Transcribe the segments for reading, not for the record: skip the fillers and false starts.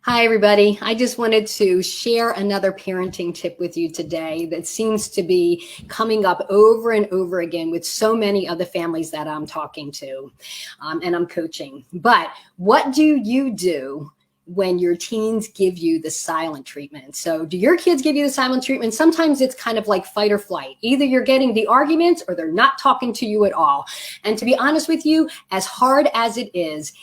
Hi, everybody. I just wanted to share another parenting tip with you today that seems to be coming up over and over again with so many of the families that I'm talking to and I'm coaching. But what do you do when your teens give you the silent treatment? So do your kids give you the silent treatment? Sometimes it's kind of like fight or flight. Either you're getting the arguments or they're not talking to you at all. And to be honest with you, as hard as it is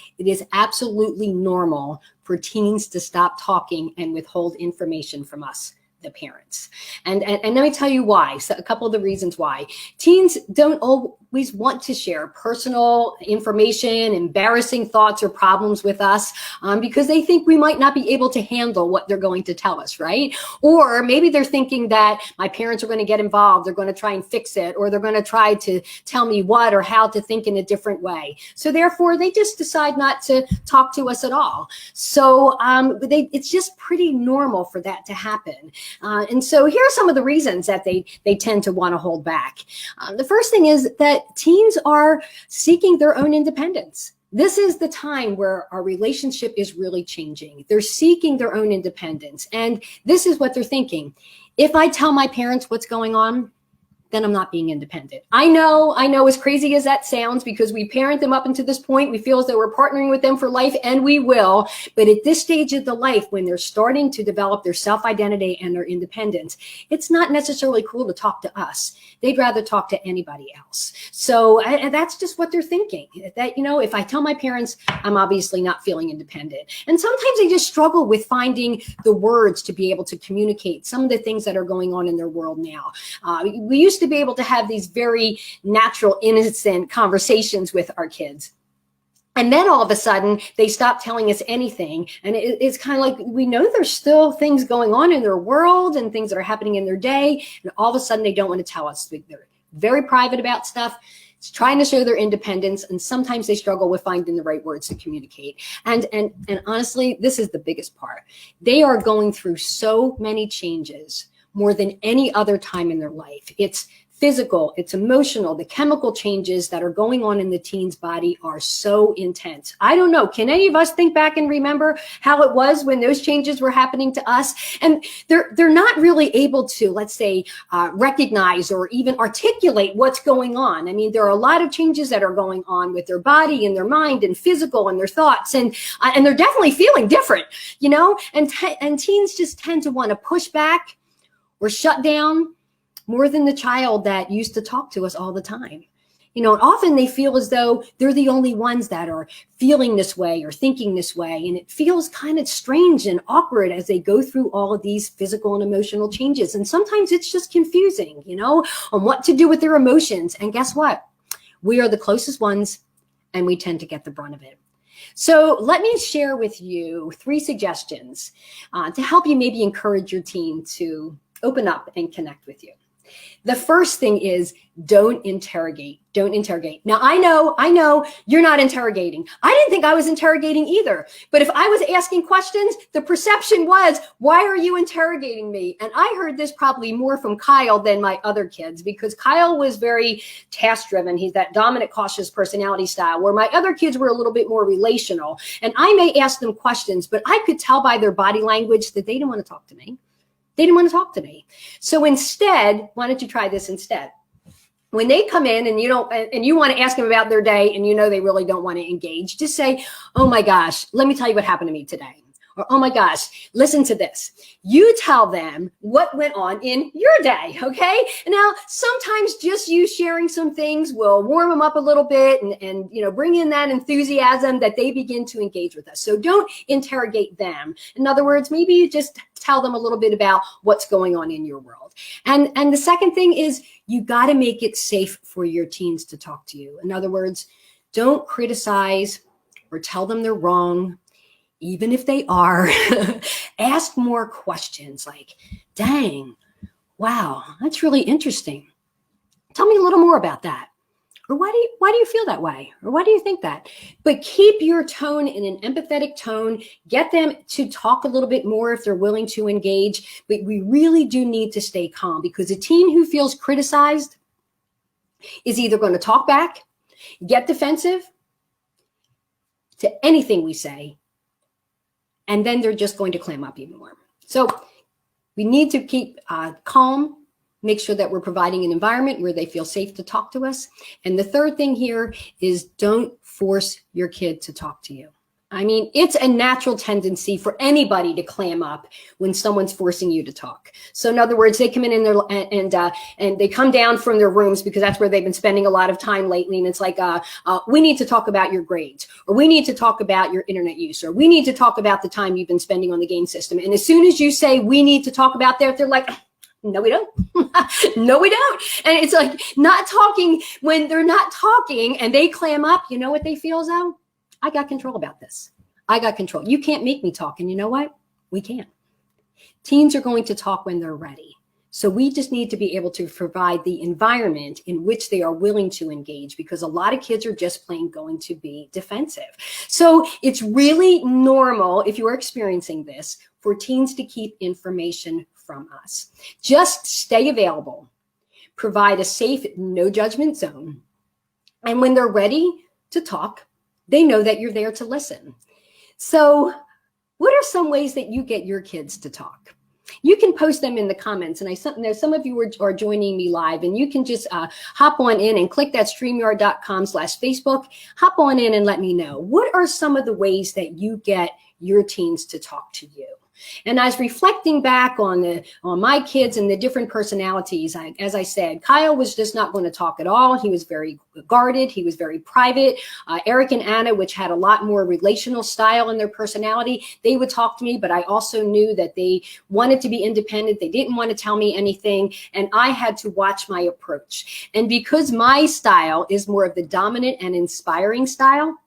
absolutely normal for teens to stop talking and withhold information from us, the parents. And let me tell you why. So a couple of the reasons why. Teens don't always want to share personal information, embarrassing thoughts or problems with us because they think we might not be able to handle what they're going to tell us, right? Or maybe they're thinking that my parents are going to get involved, they're going to try and fix it, or they're going to try to tell me what or how to think in a different way. So therefore, they just decide not to talk to us at all. So it's just pretty normal for that to happen. And so here are some of the reasons that they tend to want to hold back. The first thing is that teens are seeking their own independence. This is the time where our relationship is really changing. They're seeking their own independence. And this is what they're thinking. If I tell my parents what's going on, then I'm not being independent. I know, as crazy as that sounds, because we parent them up until this point, we feel as though we're partnering with them for life, and we will. But at this stage of the life, when they're starting to develop their self-identity and their independence, it's not necessarily cool to talk to us. They'd rather talk to anybody else. So and that's just what they're thinking, that, if I tell my parents, I'm obviously not feeling independent. And sometimes they just struggle with finding the words to be able to communicate some of the things that are going on in their world now. We used to be able to have these very natural, innocent conversations with our kids. And then all of a sudden, they stop telling us anything. And it's kind of like, we know there's still things going on in their world and things that are happening in their day. And all of a sudden, they don't want to tell us. They're very private about stuff. It's trying to show their independence. And sometimes they struggle with finding the right words to communicate. And honestly, this is the biggest part. They are going through so many changes, more than any other time in their life. It's physical, it's emotional. The chemical changes that are going on in the teen's body are so intense. I don't know, can any of us think back and remember how it was when those changes were happening to us? And they're not really able to, let's say, recognize or even articulate what's going on. I mean, there are a lot of changes that are going on with their body and their mind and physical and their thoughts, and they're definitely feeling different, and teens just tend to want to push back or shut down more than the child that used to talk to us all the time. And often they feel as though they're the only ones that are feeling this way or thinking this way. And it feels kind of strange and awkward as they go through all of these physical and emotional changes. And sometimes it's just confusing, on what to do with their emotions. And guess what? We are the closest ones, and we tend to get the brunt of it. So let me share with you 3 suggestions to help you maybe encourage your teen to open up and connect with you. The first thing is, don't interrogate. Don't interrogate. Now, I know you're not interrogating. I didn't think I was interrogating either. But if I was asking questions, the perception was, why are you interrogating me? And I heard this probably more from Kyle than my other kids, because Kyle was very task driven. He's that dominant, cautious personality style, where my other kids were a little bit more relational. And I may ask them questions, but I could tell by their body language that they didn't want to talk to me. They didn't want to talk to me. So instead, why don't you try this instead? When they come in and you want to ask them about their day and they really don't want to engage, just say, oh my gosh, let me tell you what happened to me today. Or, oh my gosh, listen to this. You tell them what went on in your day, okay? Now, sometimes just you sharing some things will warm them up a little bit and bring in that enthusiasm that they begin to engage with us. So don't interrogate them. In other words, maybe you just tell them a little bit about what's going on in your world. And the second thing is, you got to make it safe for your teens to talk to you. In other words, don't criticize or tell them they're wrong. Even if they are, ask more questions like, dang, wow, that's really interesting. Tell me a little more about that. Or why do you feel that way? Or why do you think that? But keep your tone in an empathetic tone. Get them to talk a little bit more if they're willing to engage. But we really do need to stay calm, because a teen who feels criticized is either going to talk back, get defensive to anything we say, and then they're just going to clam up even more. So we need to keep calm, make sure that we're providing an environment where they feel safe to talk to us. And the third thing here is don't force your kid to talk to you. I mean, it's a natural tendency for anybody to clam up when someone's forcing you to talk. So in other words, they come in there and they come down from their rooms because that's where they've been spending a lot of time lately. And it's like, we need to talk about your grades, or we need to talk about your internet use, or we need to talk about the time you've been spending on the game system. And as soon as you say we need to talk about that, they're like, no, we don't. No, we don't. And it's like not talking when they're not talking and they clam up. You know what they feel as though? I got control about this. I got control. You can't make me talk. And you know what? We can. Teens are going to talk when they're ready. So we just need to be able to provide the environment in which they are willing to engage, because a lot of kids are just plain going to be defensive. So it's really normal, if you are experiencing this, for teens to keep information from us. Just stay available. Provide a safe, no judgment zone. And when they're ready to talk, they know that you're there to listen. So what are some ways that you get your kids to talk? You can post them in the comments. And I know some of you are joining me live, and you can just hop on in and click that StreamYard.com/Facebook. Hop on in and let me know. What are some of the ways that you get your teens to talk to you? And I was reflecting back on my kids and the different personalities. As I said, Kyle was just not going to talk at all. He was very guarded. He was very private. Eric and Anna, which had a lot more relational style in their personality, they would talk to me, but I also knew that they wanted to be independent. They didn't want to tell me anything, and I had to watch my approach. And because my style is more of the dominant and inspiring style,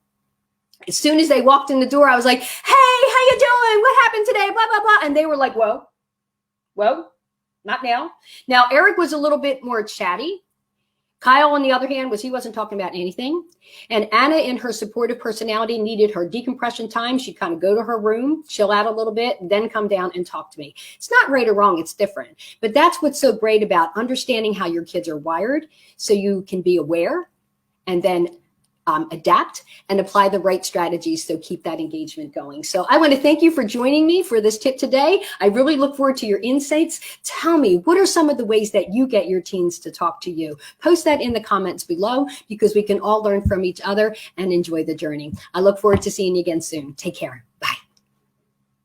as soon as they walked in the door, I was like, hey, how you doing? What happened today? Blah, blah, blah. And they were like, whoa, not now. Now, Eric was a little bit more chatty. Kyle, on the other hand, he wasn't talking about anything. And Anna, in her supportive personality, needed her decompression time. She'd kind of go to her room, chill out a little bit, then come down and talk to me. It's not right or wrong. It's different. But that's what's so great about understanding how your kids are wired, so you can be aware and then adapt and apply the right strategies, so keep that engagement going. So I want to thank you for joining me for this tip today. I really look forward to your insights. Tell me, what are some of the ways that you get your teens to talk to you? Post that in the comments below, because we can all learn from each other and enjoy the journey. I look forward to seeing you again soon. Take care.